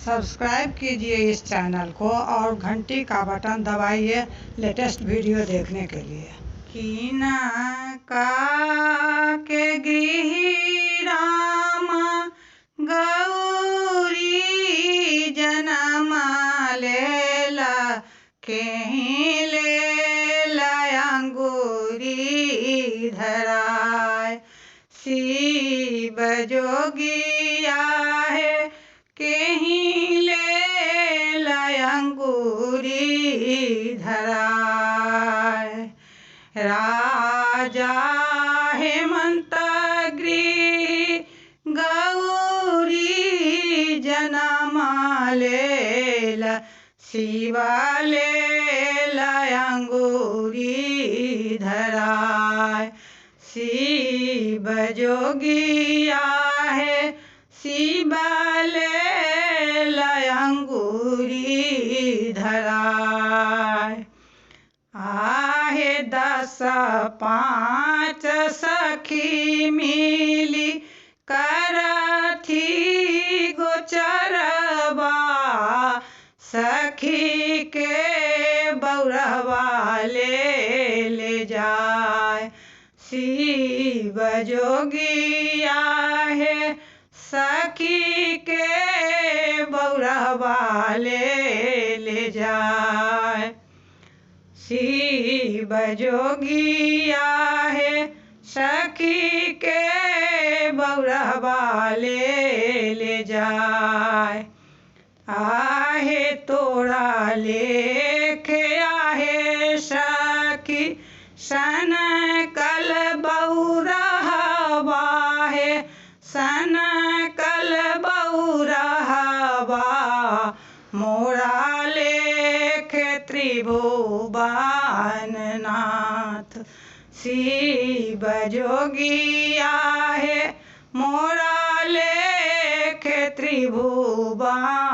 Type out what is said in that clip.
Subscribe कीजिए इस channel को और घंटी का बटन दबाइए लेटेस्ट वीडियो देखने के लिए। कीना का के गृह रामा गौरी जनमा लेला केहि लेला अंगूरी धराय। शिव जोगिया है केहि लेला अंगूरी धराय। राजा हेमंत गृह गौरी जनमा लेला शिवा लेला अंगूरी धराय। शिव जोगिया है शिवा लेला अंगूरी धराय। आहे 10 5 सखी मिली करथी गोचरवा सखी के बौरहवा ले जाय। शिव जोगिया है सखी के बौरहवा ले जाय। शिव जोगिया है सखी के बौरहवा ले जाय। आहे तोरा लेखे आहे सखी सन कल बौरहवा है सन कल बौरहवा मोरा लेखे त्रिभुवन नाथ। शिव जोगिया है मोरा लेखे त्रिभुवन